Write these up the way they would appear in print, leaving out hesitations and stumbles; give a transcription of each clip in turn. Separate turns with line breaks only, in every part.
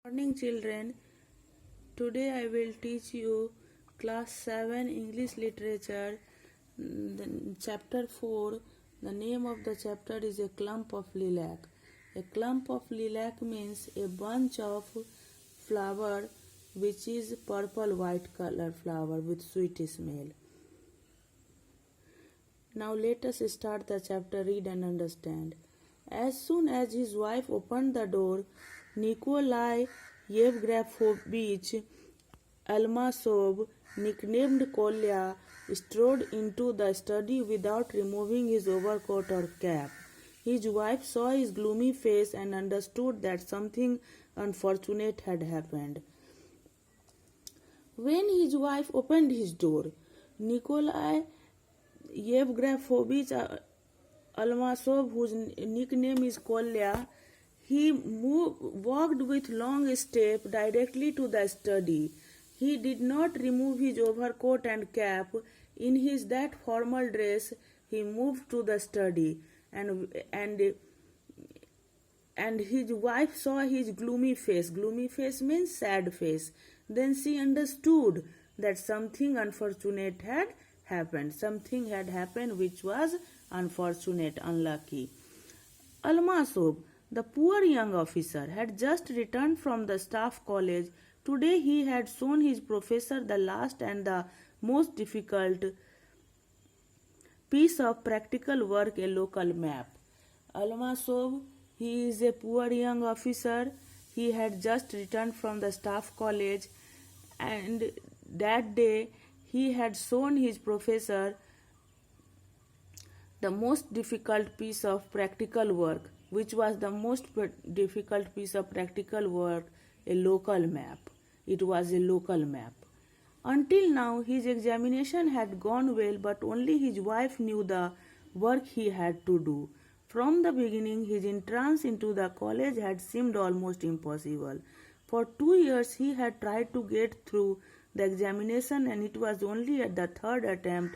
Morning children, today I will teach you class 7 English literature, chapter 4. The name of the chapter is A Clump of Lilac. A clump of lilac means a bunch of flower which is purple white color flower with sweet smell. Now let us start the chapter, read and understand. As soon as his wife opened the door, Nikolai Yevgrafovich Almasov, nicknamed Kolya, strode into the study without removing his overcoat or cap. His wife saw his gloomy face and understood that something unfortunate had happened. When his wife opened his door, Nikolai Yevgrafovich Almasov, whose nickname is Kolya, he walked with long step directly to the study. He did not remove his overcoat and cap. In his that formal dress, he moved to the study, and his wife saw his gloomy face. Gloomy face means sad face. Then she understood that something unfortunate had happened. Something had happened which was unfortunate, unlucky. Almasov, the poor young officer, had just returned from the staff college. Today he had shown his professor the last and the most difficult piece of practical work, a local map. Almasov, he is a poor young officer. He had just returned from the staff college, and that day he had shown his professor the most difficult piece of practical work. Which was the most difficult piece of practical work? A local map. It was a local map. Until now, his examination had gone well, but only his wife knew the work he had to do. From the beginning, his entrance into the college had seemed almost impossible. For 2 years, he had tried to get through the examination, and it was only at the third attempt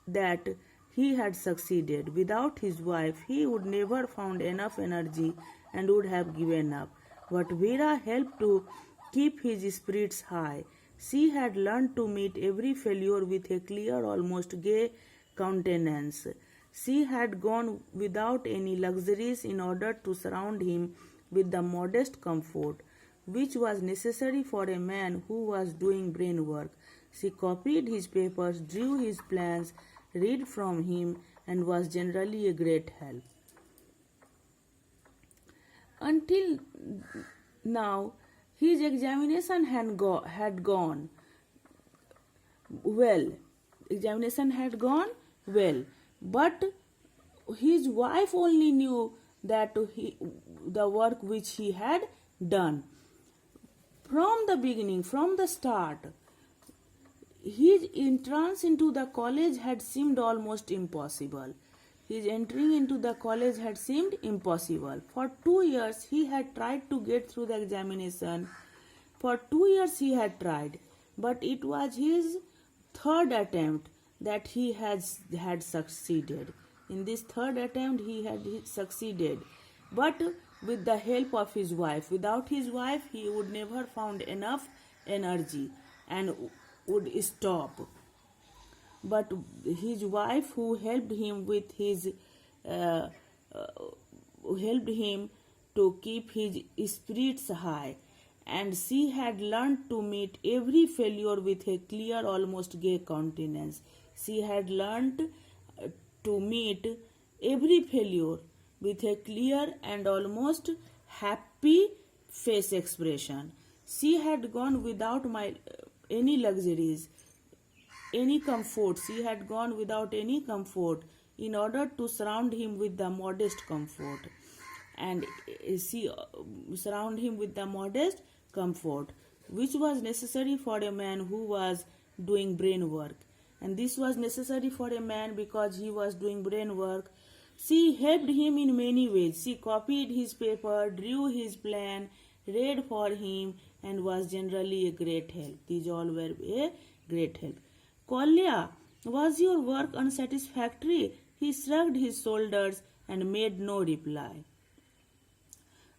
that he had succeeded. Without his wife, he would never found enough energy and would have given up. But Vera helped to keep his spirits high. She had learned to meet every failure with a clear, almost gay countenance. She had gone without any luxuries in order to surround him with the modest comfort which was necessary for a man who was doing brain work. She copied his papers, drew his plans, read from him, and was generally a great help. Until now, his examination had gone well. Examination had gone well, but his wife only knew that the work which he had done. From the beginning, from the start, his entrance into the college had seemed almost impossible. His entering into the college had seemed impossible. For 2 years he had tried to get through the examination. For 2 years he had tried, but it was his third attempt that he had succeeded. In this third attempt he had succeeded, but with the help of his wife. Without his wife he would never found enough energy and would stop. But his wife, who helped him with his helped him to keep his spirits high, and she had learned to meet every failure with a clear, almost gay countenance. She had learned to meet every failure with a clear and almost happy face expression. She had gone without any luxuries, any comfort. She had gone without any comfort in order to surround him with the modest comfort. And she surround him with the modest comfort which was necessary for a man who was doing brain work. And this was necessary for a man because he was doing brain work. She helped him in many ways. She copied his paper, drew his plan, read for him, and was generally a great help. These all were a great help. Kolya, was your work unsatisfactory? He shrugged his shoulders and made no reply.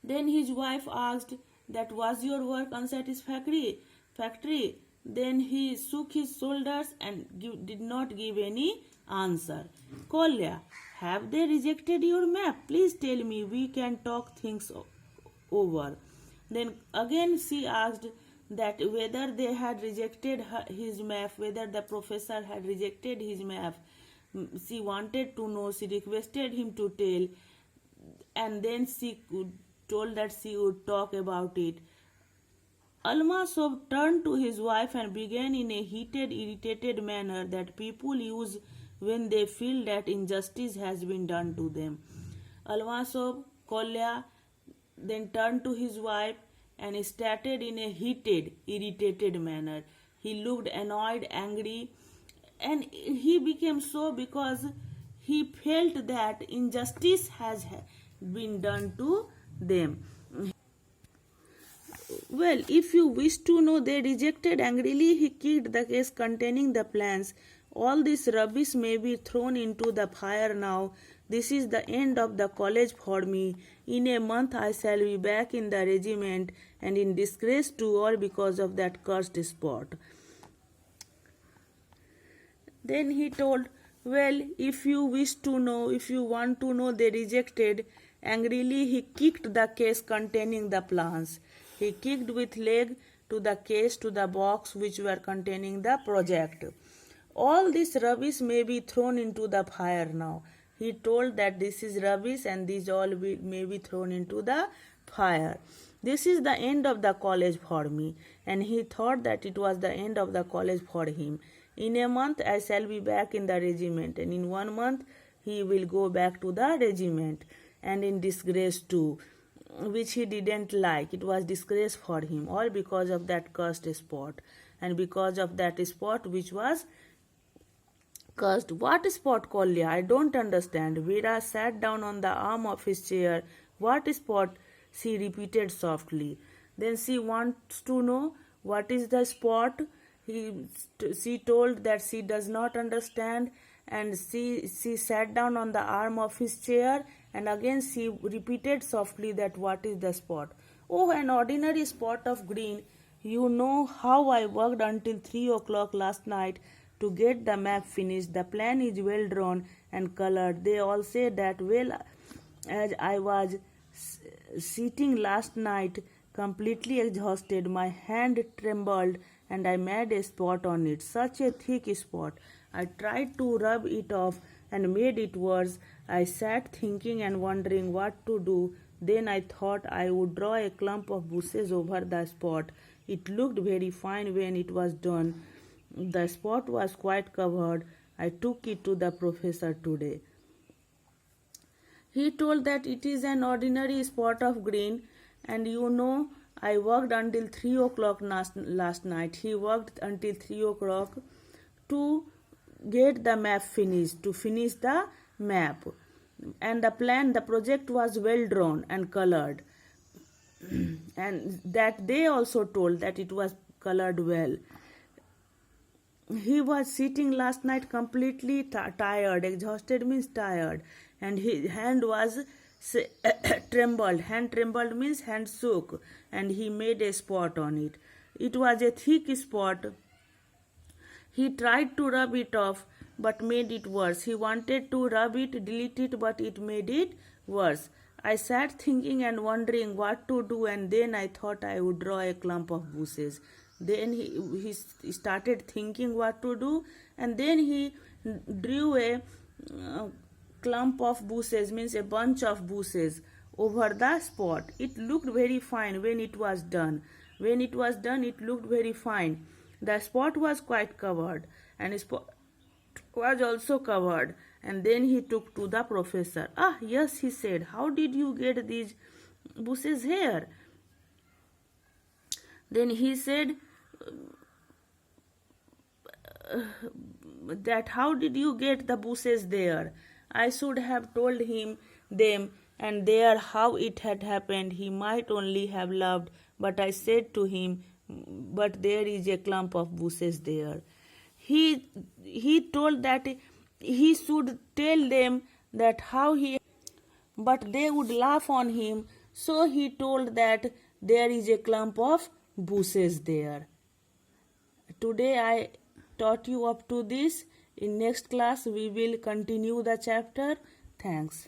Then his wife asked, that was your work unsatisfactory? Factory? Then he shook his shoulders and did not give any answer. Kolya, have they rejected your map? Please tell me, we can talk things over. Then again she asked that whether they had rejected his map, whether the professor had rejected his map. She wanted to know, she requested him to tell, and then she told that she would talk about it. Almasov turned to his wife and began in a heated, irritated manner that people use when they feel that injustice has been done to them. Almasov, Kolya, then turned to his wife and started in a heated, irritated manner. He looked annoyed, angry, and he became so because he felt that injustice has been done to them. Well, if you wish to know, they rejected angrily. He kicked the case containing the plans. All this rubbish may be thrown into the fire now. This is the end of the college for me. In a month I shall be back in the regiment and in disgrace to all because of that cursed spot. Then he told, well, if you wish to know, if you want to know, they rejected. Angrily he kicked the case containing the plans. He kicked with leg to the case, to the box which were containing the project. All this rubbish may be thrown into the fire now. He told that this is rubbish and these all may be thrown into the fire. This is the end of the college for me. And he thought that it was the end of the college for him. In a month I shall be back in the regiment, and in 1 month he will go back to the regiment, and in disgrace too, which he didn't like. It was disgrace for him, all because of that cursed spot, and because of that spot which was cursed. What spot, Kolya? I don't understand. Vera sat down on the arm of his chair. What spot? She repeated softly. Then she wants to know what is the spot. She told that she does not understand, and she sat down on the arm of his chair, and again she repeated softly that what is the spot. Oh, an ordinary spot of green. You know how I worked until 3 o'clock last night to get the map finished. The plan is well drawn and colored. They all say that well, as I was sitting last night completely exhausted, my hand trembled and I made a spot on it, such a thick spot. I tried to rub it off and made it worse. I sat thinking and wondering what to do. Then I thought I would draw a clump of bushes over the spot. It looked very fine when it was done. The spot was quite covered. I took it to the professor today. He told that it is an ordinary spot of green, and you know I worked until 3 o'clock last night. He worked until 3 o'clock to get the map finished, to finish the map. And the project was well drawn and colored. And that they also told that it was colored well. He was sitting last night completely tired. Exhausted means tired. And his hand was trembled. Hand trembled means hand shook, and he made a spot on it. It was a thick spot. He tried to rub it off but made it worse. He wanted to rub it, delete it, but it made it worse. I sat thinking and wondering what to do, and then I thought I would draw a clump of bushes. Then he started thinking what to do, and then he drew a clump of bushes, means a bunch of bushes, over the spot. It looked very fine when it was done. When it was done, it looked very fine. The spot was quite covered, and the spot was also covered. And then he took to the professor. Ah, yes, he said, how did you get these bushes here? Then he said that how did you get the bushes there? I should have told him them and there how it had happened. He might only have laughed, but I said to him, but there is a clump of bushes there. He told that he should tell them that how he, but they would laugh on him. So he told that there is a clump of bushes there. Today I taught you up to this. In next class we will continue the chapter. Thanks.